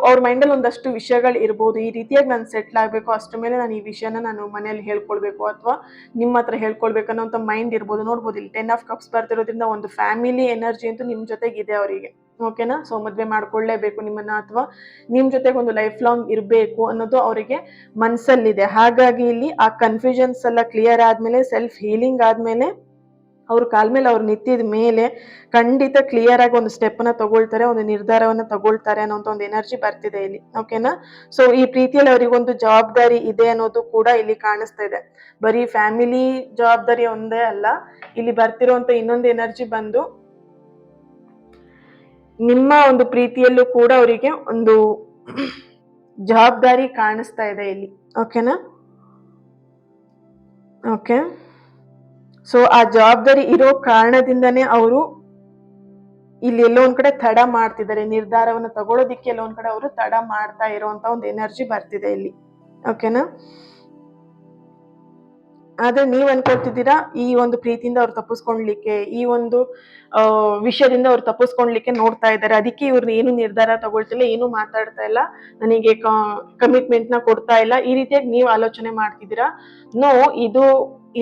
ಅವ್ರ ಮೈಂಡಲ್ಲಿ ಒಂದಷ್ಟು ವಿಷಯಗಳು ಇರ್ಬೋದು. ಈ ರೀತಿಯಾಗಿ ನಾನು ಸೆಟ್ಲ್ ಆಗ್ಬೇಕು, ಅಷ್ಟ ಮೇಲೆ ನಾನು ಈ ವಿಷಯನ ನಾನು ಮನೇಲಿ ಹೇಳ್ಕೊಳ್ಬೇಕು, ಅಥವಾ ನಿಮ್ಮ ಹತ್ರ ಹೇಳ್ಕೊಳ್ಬೇಕು ಅನ್ನೋಂಥ ಮೈಂಡ್ ಇರ್ಬೋದು. ನೋಡ್ಬೋದು ಇಲ್ಲಿ 10 ಆಫ್ ಕಪ್ಸ್ ಬರ್ತಿರೋದ್ರಿಂದ ಒಂದು ಫ್ಯಾಮಿಲಿ ಎನರ್ಜಿ ಅಂತೂ ನಿಮ್ ಜೊತೆಗಿದೆ ಅವರಿಗೆ. ಓಕೆನಾ. ಸೊ ಮದ್ವೆ ಮಾಡ್ಕೊಳ್ಳೇಬೇಕು ನಿಮ್ಮನ್ನ, ಅಥವಾ ನಿಮ್ ಜೊತೆಗೆ ಒಂದು ಲೈಫ್ ಲಾಂಗ್ ಇರ್ಬೇಕು ಅನ್ನೋದು ಅವರಿಗೆ ಮನ್ಸಲ್ಲಿದೆ. ಹಾಗಾಗಿ ಇಲ್ಲಿ ಆ ಕನ್ಫ್ಯೂಷನ್ಸ್ ಎಲ್ಲ ಕ್ಲಿಯರ್ ಆದ್ಮೇಲೆ, ಸೆಲ್ಫ್ ಹೀಲಿಂಗ್ ಆದ್ಮೇಲೆ, ಅವ್ರ ಕಾಲ್ ಮೇಲೆ ಅವ್ರು ನಿಂತಿದ ಮೇಲೆ ಖಂಡಿತ ಕ್ಲಿಯರ್ ಆಗಿ ಒಂದು ಸ್ಟೆಪ್ ನ ತಗೊಳ್ತಾರೆ, ಒಂದು ನಿರ್ಧಾರವನ್ನ ತಗೊಳ್ತಾರೆ ಅನ್ನೋಂಥ ಒಂದು ಎನರ್ಜಿ ಬರ್ತಿದೆ ಇಲ್ಲಿ. ಓಕೆನಾ. ಸೊ ಈ ಪ್ರೀತಿಯಲ್ಲಿ ಅವರಿಗೊಂದು ಜವಾಬ್ದಾರಿ ಇದೆ ಅನ್ನೋದು ಕೂಡ ಇಲ್ಲಿ ಕಾಣಿಸ್ತಾ ಇದೆ. ಬರೀ ಫ್ಯಾಮಿಲಿ ಜವಾಬ್ದಾರಿ ಒಂದೇ ಅಲ್ಲ, ಇಲ್ಲಿ ಬರ್ತಿರುವಂತ ಇನ್ನೊಂದು ಎನರ್ಜಿ ಬಂದು ನಿಮ್ಮ ಒಂದು ಪ್ರೀತಿಯಲ್ಲೂ ಕೂಡ ಅವರಿಗೆ ಒಂದು ಜವಾಬ್ದಾರಿ ಕಾಣಿಸ್ತಾ ಇದೆ ಇಲ್ಲಿ. ಓಕೆನಾ. ಓಕೆ. ಸೊ ಆ ಜವಾಬ್ದಾರಿ ಇರೋ ಕಾರಣದಿಂದನೇ ಅವರು ಇಲ್ಲಿ ಎಲ್ಲೋ ಒಂದ್ ಕಡೆ ತಡ ಮಾಡ್ತಿದ್ದಾರೆ, ನಿರ್ಧಾರವನ್ನು ತಗೊಳ್ಳೋದಿಕ್ಕೆ ಎಲ್ಲೋ ಒಂದ್ ಕಡೆ ಅವರು ತಡ ಮಾಡ್ತಾ ಇರುವಂತ ಒಂದು ಎನರ್ಜಿ ಬರ್ತಿದೆ ಇಲ್ಲಿ. ಓಕೆನಾ. ಆದ್ರೆ ನೀವ್ ಅನ್ಕೊಳ್ತಿದ್ದೀರಾ ಈ ಒಂದು ಪ್ರೀತಿಯಿಂದ ಅವ್ರು ತಪ್ಪಿಸ್ಕೊಳ್ಲಿಕ್ಕೆ, ಈ ಒಂದು ವಿಷಯದಿಂದ ಅವ್ರು ತಪ್ಪಿಸ್ಕೊಳ್ಲಿಕ್ಕೆ ನೋಡ್ತಾ ಇದ್ದಾರೆ, ಅದಕ್ಕೆ ಇವ್ರನ್ನ ಏನು ನಿರ್ಧಾರ ತಗೊಳ್ತಿಲ್ಲ, ಏನು ಮಾತಾಡ್ತಾ ಇಲ್ಲ, ನನಗೆ ಕಮಿಟ್ಮೆಂಟ್ ನ ಕೊಡ್ತಾ ಇಲ್ಲ, ಈ ರೀತಿಯಾಗಿ ನೀವು ಆಲೋಚನೆ ಮಾಡ್ತಿದ್ದೀರಾ. ನೋ, ಇದು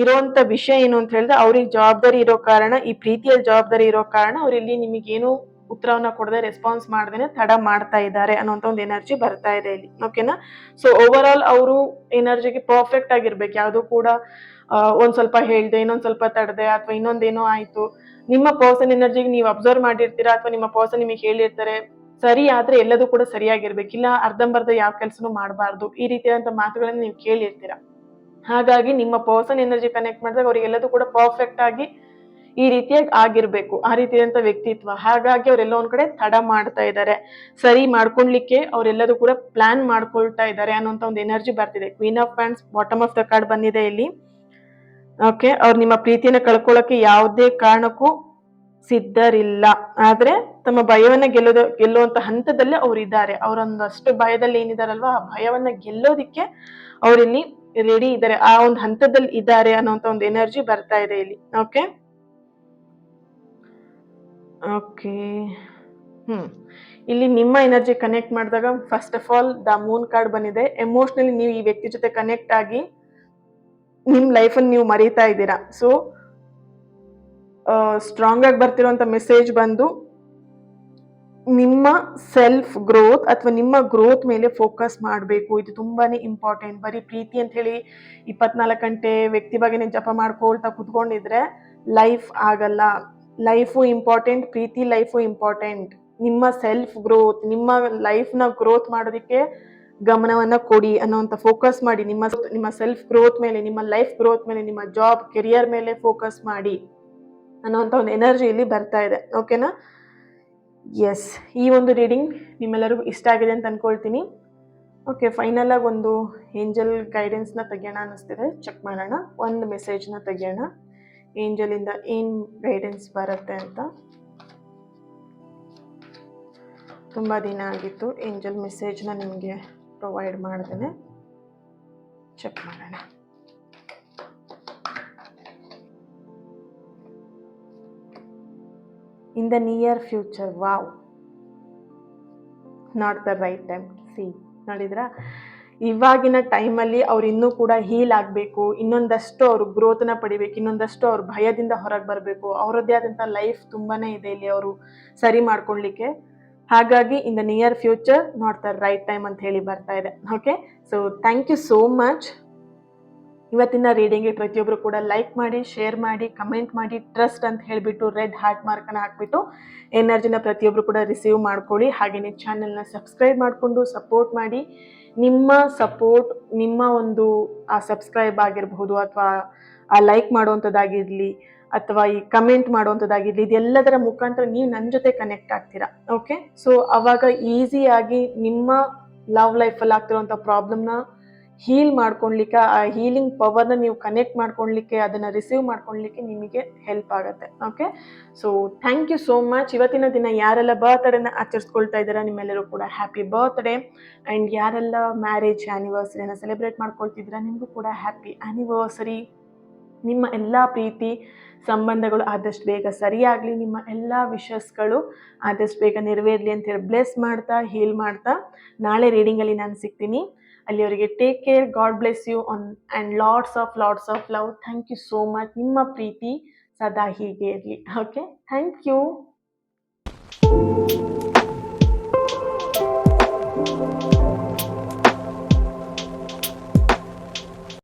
ಇರೋಂತ ವಿಷಯ ಏನು ಅಂತ ಹೇಳಿದ್ರೆ ಅವ್ರಿಗೆ ಜವಾಬ್ದಾರಿ ಇರೋ ಕಾರಣ, ಈ ಪ್ರೀತಿಯಲ್ಲಿ ಜವಾಬ್ದಾರಿ ಇರೋ ಕಾರಣ ಅವ್ರು ಇಲ್ಲಿ ನಿಮಗೇನು ಉತ್ತರವನ್ನ ಕೊಡದೆ, ರೆಸ್ಪಾನ್ಸ್ ಮಾಡ್ದೇನೆ ತಡ ಮಾಡ್ತಾ ಇದ್ದಾರೆ ಅನ್ನೋಂಥ ಒಂದು ಎನರ್ಜಿ ಬರ್ತಾ ಇದೆ ಇಲ್ಲಿ. ಓಕೆನಾ. ಸೊ ಓವರ್ ಆಲ್ ಅವರು ಎನರ್ಜಿಗೆ ಪರ್ಫೆಕ್ಟ್ ಆಗಿರ್ಬೇಕು. ಯಾವುದು ಕೂಡ ಒಂದ್ ಸ್ವಲ್ಪ ಹೇಳ್ದೆ, ಇನ್ನೊಂದ್ ಸ್ವಲ್ಪ ತಡದೆ, ಅಥವಾ ಇನ್ನೊಂದೇನೋ ಆಯ್ತು. ನಿಮ್ಮ ಪರ್ಸನ್ ಎನರ್ಜಿಗೆ ನೀವು ಅಬ್ಸರ್ವ್ ಮಾಡಿರ್ತೀರಾ, ಅಥವಾ ನಿಮ್ಮ ಪರ್ಸನ್ ನಿಮಗೆ ಹೇಳಿರ್ತಾರೆ, ಸರಿ ಆದ್ರೆ ಎಲ್ಲದೂ ಕೂಡ ಸರಿಯಾಗಿರ್ಬೇಕು, ಇಲ್ಲ ಅರ್ಧಂಬರ್ಧ ಯಾವ ಕೆಲ್ಸನೂ ಮಾಡಬಾರ್ದು, ಈ ರೀತಿಯಾದಂತ ಮಾತುಗಳನ್ನ ನೀವು ಕೇಳಿರ್ತೀರಾ. ಹಾಗಾಗಿ ನಿಮ್ಮ ಪರ್ಸನ್ ಎನರ್ಜಿ ಕನೆಕ್ಟ್ ಮಾಡಿದಾಗ ಅವ್ರಿಗೆಲ್ಲದೂ ಕೂಡ ಪರ್ಫೆಕ್ಟ್ ಆಗಿ ಈ ರೀತಿಯಾಗಿ ಆಗಿರ್ಬೇಕು, ಆ ರೀತಿಯಾದಂತ ವ್ಯಕ್ತಿತ್ವ. ಹಾಗಾಗಿ ಅವರೆಲ್ಲ ಒಂದ್ ಕಡೆ ತಡ ಮಾಡ್ತಾ ಇದ್ದಾರೆ, ಸರಿ ಮಾಡ್ಕೊಳ್ಲಿಕ್ಕೆ ಅವರೆಲ್ಲದೂ ಕೂಡ ಪ್ಲಾನ್ ಮಾಡ್ಕೊಳ್ತಾ ಇದ್ದಾರೆ ಅನ್ನೋಂತ ಒಂದು ಎನರ್ಜಿ ಬರ್ತಿದೆ. Queen of pants bottom of the card ಬಂದಿದೆ ಇಲ್ಲಿ. ಓಕೆ. ಅವ್ರು ನಿಮ್ಮ ಪ್ರೀತಿಯನ್ನ ಕಳ್ಕೊಳ್ಳೋಕೆ ಯಾವುದೇ ಕಾರಣಕ್ಕೂ ಸಿದ್ಧರಿಲ್ಲ, ಆದ್ರೆ ತಮ್ಮ ಭಯವನ್ನ ಗೆಲ್ಲುವಂತ ಹಂತದಲ್ಲೇ ಅವ್ರು ಇದ್ದಾರೆ. ಅವರೊಂದಷ್ಟು ಭಯದಲ್ಲಿ ಏನಿದಾರಲ್ವಾ, ಆ ಭಯವನ್ನ ಗೆಲ್ಲೋದಿಕ್ಕೆ ಅವರಿಲ್ಲಿ ರೆಡಿ ಇದ್ದಾರೆ, ಆ ಒಂದು ಹಂತದಲ್ಲಿ ಇದ್ದಾರೆ ಅನ್ನೋಂತ ಒಂದು ಎನರ್ಜಿ ಬರ್ತಾ ಇದೆ ಇಲ್ಲಿ. ಓಕೆ. ಓಕೆ. ಇಲ್ಲಿ ನಿಮ್ಮ ಎನರ್ಜಿ ಕನೆಕ್ಟ್ ಮಾಡಿದಾಗ first of all the moon card ಬಂದಿದೆ. ಎಮೋಷನಲಿ ನೀವು ಈ ವ್ಯಕ್ತಿ ಜೊತೆ ಕನೆಕ್ಟ್ ಆಗಿ ನಿಮ್ ಲೈಫ್ ಅನ್ನು ನೀವು ಮರೀತಾ ಇದ್ದೀರಾ. ಸೊ ಸ್ಟ್ರಾಂಗ್ ಆಗಿ ಬರ್ತಿರೋಂಥ ಮೆಸೇಜ್ ಬಂದು ನಿಮ್ಮ ಸೆಲ್ಫ್ ಗ್ರೋತ್ ಅಥವಾ ನಿಮ್ಮ ಗ್ರೋತ್ ಮೇಲೆ ಫೋಕಸ್ ಮಾಡಬೇಕು. ಇದು ತುಂಬಾನೇ ಇಂಪಾರ್ಟೆಂಟ್. ಬರೀ ಪ್ರೀತಿ ಅಂತ ಹೇಳಿ 24 ಗಂಟೆ ವ್ಯಕ್ತಿ ಬಗ್ಗೆನೇ ಜಪ ಮಾಡ್ಕೊಳ್ತಾ ಕುತ್ಕೊಂಡಿದ್ರೆ ಲೈಫ್ ಆಗಲ್ಲ. ಲೈಫು ಇಂಪಾರ್ಟೆಂಟ್, ಪ್ರೀತಿ ಲೈಫು ಇಂಪಾರ್ಟೆಂಟ್. ನಿಮ್ಮ ಸೆಲ್ಫ್ ಗ್ರೋತ್, ನಿಮ್ಮ ಲೈಫ್ನ ಗ್ರೋತ್ ಮಾಡೋದಕ್ಕೆ ಗಮನವನ್ನ ಕೊಡಿ ಅನ್ನೋಂಥ ಫೋಕಸ್ ಮಾಡಿ. ನಿಮ್ಮ ಸೆಲ್ಫ್ ಗ್ರೋತ್ ಮೇಲೆ, ನಿಮ್ಮ ಲೈಫ್ ಗ್ರೋತ್ ಮೇಲೆ, ನಿಮ್ಮ ಜಾಬ್ ಕೆರಿಯರ್ ಮೇಲೆ ಫೋಕಸ್ ಮಾಡಿ ಅನ್ನೋಂಥ ಒಂದು ಎನರ್ಜಿ ಇಲ್ಲಿ ಬರ್ತಾ ಇದೆ. ಓಕೆನಾ? ಎಸ್, ಈ ಒಂದು ರೀಡಿಂಗ್ ನಿಮ್ಮೆಲ್ಲರಿಗೂ ಇಷ್ಟ ಆಗಿದೆ ಅಂತ ಅನ್ಕೊಳ್ತೀನಿ. ಓಕೆ, ಫೈನಲ್ ಆಗಿ ಒಂದು ಏಂಜಲ್ ಗೈಡೆನ್ಸ್ನ ತೆಗಿಯೋಣ ಅನ್ನಿಸ್ತಿದೆ. ಚೆಕ್ ಮಾಡೋಣ. ಒಂದು ಮೆಸೇಜ್ನ ತೆಗಿಯೋಣ, ಏಂಜಲಿಂದ ಏನು ಗೈಡೆನ್ಸ್ ಬರುತ್ತೆ ಅಂತ. ತುಂಬ ದಿನ ಆಗಿತ್ತು ಏಂಜಲ್ ಮೆಸೇಜ್ನ ನಿಮಗೆ ಪ್ರೊವೈಡ್ ಮಾಡ್ದೇನೆ. ಚೆಕ್ ಮಾಡೋಣ. In the near future, wow, not the right time. See, ನೋಡಿದ್ರಾ? ಇವಾಗಿನ ಟೈಮಲ್ಲಿ ಅವ್ರು ಇನ್ನೂ ಕೂಡ ಹೀಲ್ ಆಗಬೇಕು, ಇನ್ನೊಂದಷ್ಟು ಅವರು ಗ್ರೋತ್ನ ಪಡಿಬೇಕು, ಇನ್ನೊಂದಷ್ಟು ಅವ್ರ ಭಯದಿಂದ ಹೊರಗೆ ಬರಬೇಕು. ಅವರದ್ದೇ ಆದಂಥ ಲೈಫ್ ತುಂಬಾ ಇದೆ ಇಲ್ಲಿ ಅವರು ಸರಿ ಮಾಡ್ಕೊಳ್ಲಿಕ್ಕೆ. ಹಾಗಾಗಿ in the near future not the right time ಅಂತ ಹೇಳಿ ಬರ್ತಾ ಇದೆ. Okay, so thank you so much. ಇವತ್ತಿನ ರೀಡಿಂಗ್ಗೆ ಪ್ರತಿಯೊಬ್ಬರು ಕೂಡ ಲೈಕ್ ಮಾಡಿ, ಶೇರ್ ಮಾಡಿ, ಕಮೆಂಟ್ ಮಾಡಿ, ಟ್ರಸ್ಟ್ ಅಂತ ಹೇಳಿಬಿಟ್ಟು ರೆಡ್ ಹಾರ್ಟ್ ಮಾರ್ಕನ್ನು ಹಾಕ್ಬಿಟ್ಟು ಎನರ್ಜಿನ ಪ್ರತಿಯೊಬ್ಬರು ಕೂಡ ರಿಸೀವ್ ಮಾಡ್ಕೊಳ್ಳಿ. ಹಾಗೆಯೇ ಚಾನೆಲ್ನ ಸಬ್ಸ್ಕ್ರೈಬ್ ಮಾಡಿಕೊಂಡು ಸಪೋರ್ಟ್ ಮಾಡಿ. ನಿಮ್ಮ ಸಪೋರ್ಟ್, ನಿಮ್ಮ ಒಂದು ಆ ಸಬ್ಸ್ಕ್ರೈಬ್ ಆಗಿರಬಹುದು ಅಥವಾ ಆ ಲೈಕ್ ಮಾಡುವಂಥದ್ದಾಗಿರಲಿ ಅಥವಾ ಈ ಕಮೆಂಟ್ ಮಾಡುವಂಥದ್ದಾಗಿರಲಿ, ಇದೆಲ್ಲದರ ಮುಖಾಂತರ ನೀವು ನನ್ನ ಜೊತೆ ಕನೆಕ್ಟ್ ಆಗ್ತೀರಾ. ಓಕೆ, ಸೊ ಅವಾಗ ಈಸಿಯಾಗಿ ನಿಮ್ಮ ಲವ್ ಲೈಫಲ್ಲಿ ಆಗ್ತಿರೋಂಥ ಪ್ರಾಬ್ಲಮ್ನ ಹೀಲ್ ಮಾಡ್ಕೊಳ್ಲಿಕ್ಕೆ, ಆ ಹೀಲಿಂಗ್ ಪವರ್ನ ನೀವು ಕನೆಕ್ಟ್ ಮಾಡ್ಕೊಳ್ಲಿಕ್ಕೆ, ಅದನ್ನು ರಿಸೀವ್ ಮಾಡ್ಕೊಳ್ಲಿಕ್ಕೆ ನಿಮಗೆ ಹೆಲ್ಪ್ ಆಗುತ್ತೆ. Okay, so thank you so much. ಇವತ್ತಿನ ದಿನ ಯಾರೆಲ್ಲ ಬರ್ತ್ಡೇನ ಆಚರಿಸ್ಕೊಳ್ತಾ ಇದ್ದೀರಾ, ನಿಮ್ಮೆಲ್ಲರೂ ಕೂಡ ಹ್ಯಾಪಿ ಬರ್ತ್ಡೇ. ಆ್ಯಂಡ್ ಯಾರೆಲ್ಲ ಮ್ಯಾರೇಜ್ ಆ್ಯನಿವರ್ಸರಿನ ಸೆಲೆಬ್ರೇಟ್ ಮಾಡ್ಕೊಳ್ತಿದ್ದೀರಾ, ನಿಮಗೂ ಕೂಡ ಹ್ಯಾಪಿ ಆ್ಯನಿವರ್ಸರಿ. ನಿಮ್ಮ ಎಲ್ಲ ಪ್ರೀತಿ ಸಂಬಂಧಗಳು ಆದಷ್ಟು ಬೇಗ ಸರಿಯಾಗಲಿ, ನಿಮ್ಮ ಎಲ್ಲ ವಿಶಸ್ಗಳು ಆದಷ್ಟು ಬೇಗ ನೆರವೇರಲಿ ಅಂತೇಳಿ ಬ್ಲೆಸ್ ಮಾಡ್ತಾ, ಹೀಲ್ ಮಾಡ್ತಾ ನಾಳೆ ರೀಡಿಂಗಲ್ಲಿ ನಾನು ಸಿಗ್ತೀನಿ. ಅಲ್ಲಿವರೆಗೆ take care, God bless you on and lots of love. Thank you so much. ನಿಮ್ಮ ಪ್ರೀತಿ ಸದಾ ಹೀಗೆ ಇರಲಿ. Okay, thank you.